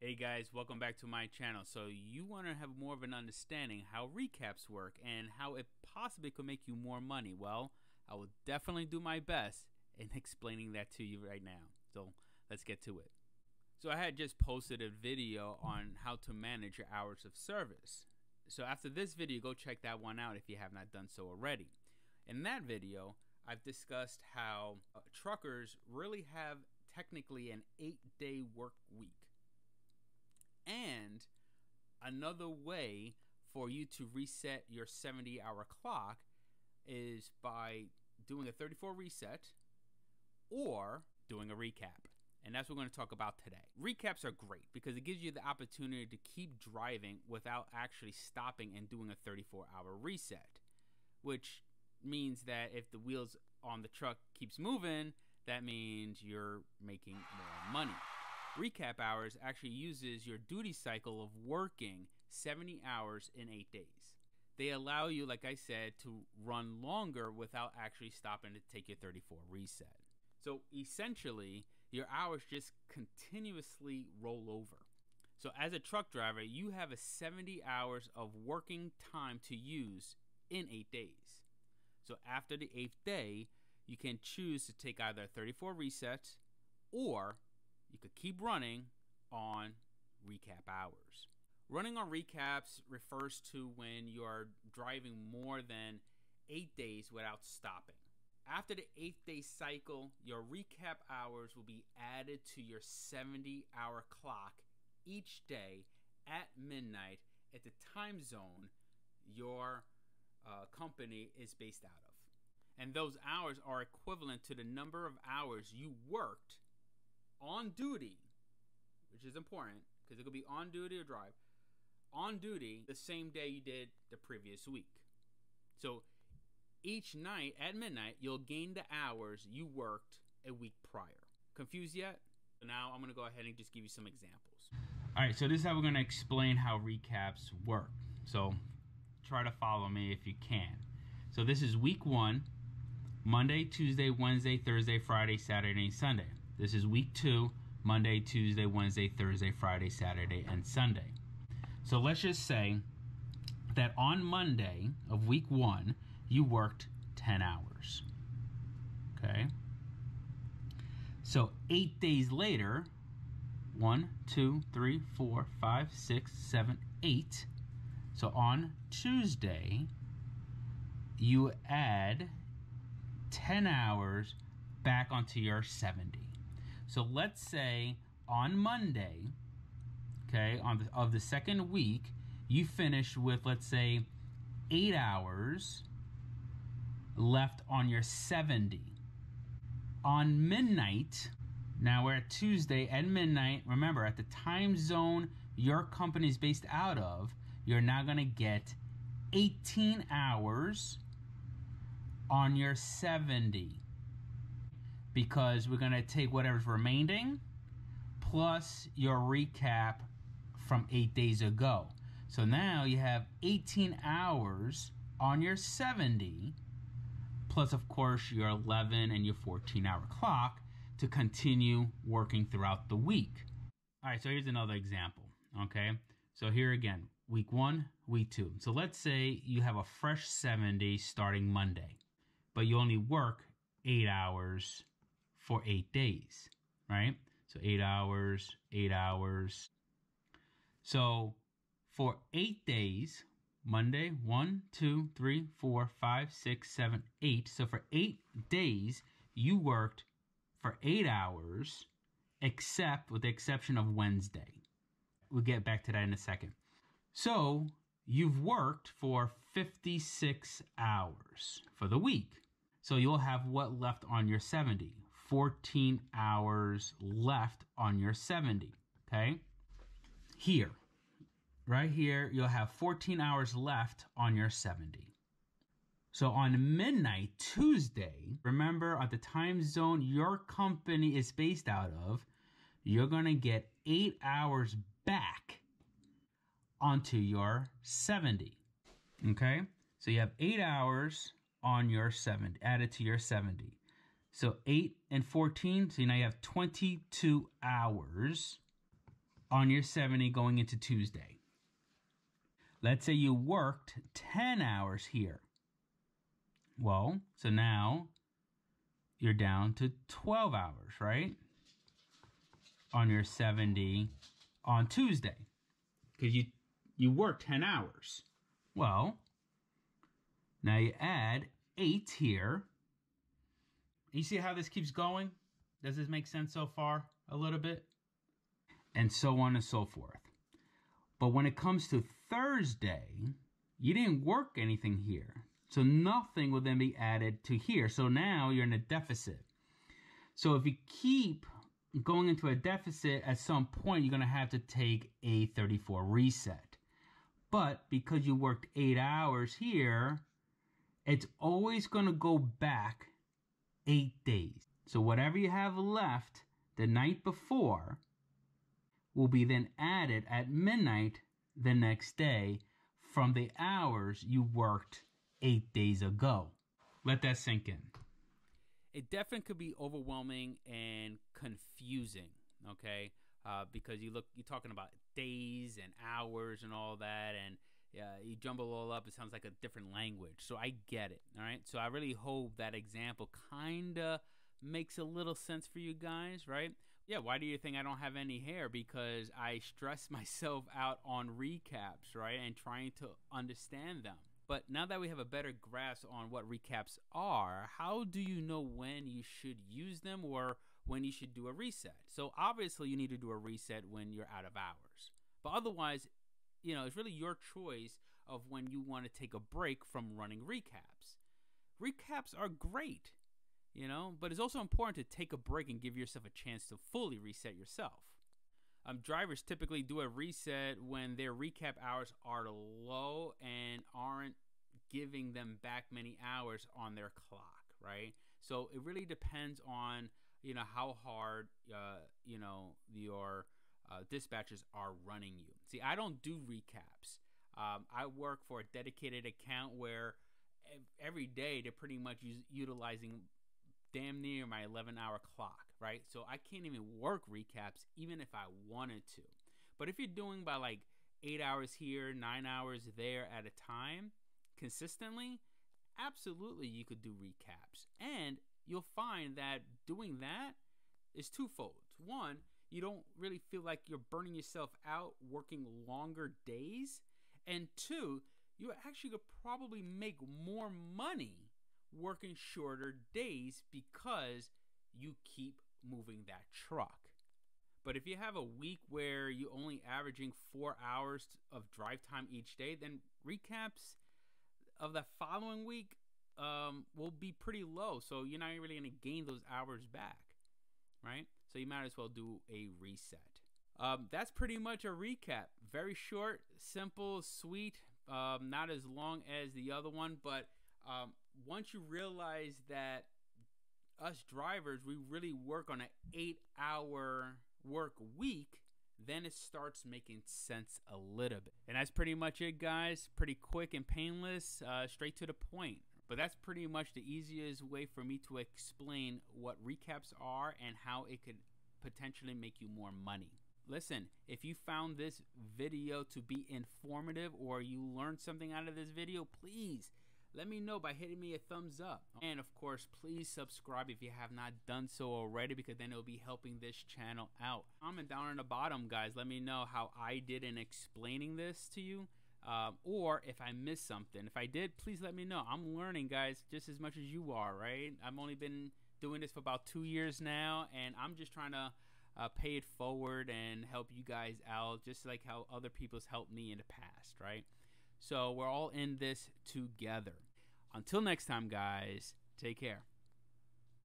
Hey guys, welcome back to my channel. So you want to have more of an understanding how recaps work and how it possibly could make you more money. Well, I will definitely do my best in explaining that to you right now. So let's get to it. So I had just posted a video on how to manage your hours of service. So after this video, go check that one out if you have not done so already. In that video, I've discussed how truckers really have technically an 8-day work week. And another way for you to reset your 70-hour clock is by doing a 34 reset or doing a recap. And that's what we're going to talk about today. Recaps are great because it gives you the opportunity to keep driving without actually stopping and doing a 34-hour reset, which means that if the wheels on the truck keeps moving, that means you're making more money. Recap hours actually uses your duty cycle of working 70 hours in 8 days. They allow you, like I said, to run longer without actually stopping to take your 34 reset. So essentially, your hours just continuously roll over. So as a truck driver, you have a 70 hours of working time to use in 8 days. So after the 8th day, you can choose to take either a 34 reset or you could keep running on recap hours. Running on recaps refers to when you are driving more than 8 days without stopping. After the 8th day cycle, your recap hours will be added to your 70-hour clock each day at midnight at the time zone your company is based out of. And those hours are equivalent to the number of hours you worked on duty, which is important because it could be on duty or drive on duty the same day you did the previous week. So each night at midnight you'll gain the hours you worked a week prior. Confused yet? Now I'm going to go ahead and just give you some examples. Alright, so this is how we're going to explain how recaps work. So try to follow me if you can. So this is week 1, Monday, Tuesday, Wednesday, Thursday, Friday, Saturday, and Sunday. This is week 2, Monday, Tuesday, Wednesday, Thursday, Friday, Saturday, and Sunday. So let's just say that on Monday of week 1, you worked 10 hours. Okay? So 8 days later, 1, 2, 3, 4, 5, 6, 7, 8. So on Tuesday, you add 10 hours back onto your 70. So let's say on Monday, okay, of the second week, you finish with, let's say, 8 hours left on your 70. On midnight, now we're at Tuesday at midnight, remember, at the time zone your company is based out of, you're now going to get 18 hours on your 70. Because we're going to take whatever's remaining plus your recap from 8 days ago. So now you have 18 hours on your 70 plus, of course, your 11 and your 14-hour clock to continue working throughout the week. All right, so here's another example, okay? So here again, week 1, week 2. So let's say you have a fresh 70 starting Monday, but you only work 8 hours for 8 days, right? So 8 hours, 8 hours. So for 8 days, Monday, 1, 2, 3, 4, 5, 6, 7, 8. So for 8 days, you worked for 8 hours, except with the exception of Wednesday. We'll get back to that in a second. So you've worked for 56 hours for the week. So you'll have what left on your 70? 14 hours left on your 70, okay? Here, right here, you'll have 14 hours left on your 70. So on midnight Tuesday, remember at the time zone your company is based out of, you're gonna get 8 hours back onto your 70, okay? So you have 8 hours on your 70, added to your 70. So 8 and 14, so now you have 22 hours on your 70 going into Tuesday. Let's say you worked 10 hours here. Well, so now you're down to 12 hours, right? On your 70 on Tuesday. Because you worked 10 hours. Well, now you add 8 here. You see how this keeps going? Does this make sense so far? A little bit? And so on and so forth. But when it comes to Thursday, you didn't work anything here. So nothing will then be added to here. So now you're in a deficit. So if you keep going into a deficit, at some point you're going to have to take a 34 reset. But because you worked 8 hours here, it's always going to go back 8 days. So whatever you have left the night before will be then added at midnight the next day from the hours you worked 8 days ago. Let that sink in. It definitely could be overwhelming and confusing, okay? Because you're talking about days and hours and all that, and you jumble it all up. It sounds like a different language. So I get it, all right? So I really hope that example kind of makes a little sense for you guys, right? Yeah, why do you think I don't have any hair? Because I stress myself out on recaps, right? And trying to understand them. But now that we have a better grasp on what recaps are, how do you know when you should use them or when you should do a reset? So obviously you need to do a reset when you're out of hours. But otherwise, it's really your choice of when you want to take a break from running recaps. Recaps are great, but it's also important to take a break and give yourself a chance to fully reset yourself. Drivers typically do a reset when their recap hours are low and aren't giving them back many hours on their clock, right? So it really depends on, how hard, your dispatchers are running you. See, I don't do recaps. I work for a dedicated account where every day they're pretty much utilizing damn near my 11-hour clock, right? So I can't even work recaps even if I wanted to. But if you're doing by like 8 hours here, 9 hours there at a time, consistently, absolutely you could do recaps. And you'll find that doing that is twofold. One, you don't really feel like you're burning yourself out working longer days. And two, you actually could probably make more money working shorter days because you keep moving that truck. But if you have a week where you're only averaging 4 hours of drive time each day, then recaps of the following week will be pretty low. So you're not really going to gain those hours back, right? So you might as well do a reset. That's pretty much a recap. Very short, simple, sweet, not as long as the other one, but once you realize that us drivers, we really work on an 8-hour work week, then it starts making sense a little bit. And that's pretty much it, guys. Pretty quick and painless, straight to the point. But that's pretty much the easiest way for me to explain what recaps are and how it could potentially make you more money. Listen, if you found this video to be informative or you learned something out of this video, please let me know by hitting me a thumbs up. And of course, please subscribe if you have not done so already, because then it'll be helping this channel out. Comment down on the bottom, guys. Let me know how I did in explaining this to you, or if I missed something. If I did, please let me know. I'm learning, guys, just as much as you are, right? I've only been doing this for about 2 years now, and I'm just trying to pay it forward and help you guys out, just like how other people's helped me in the past, right? So we're all in this together. Until next time, guys, take care.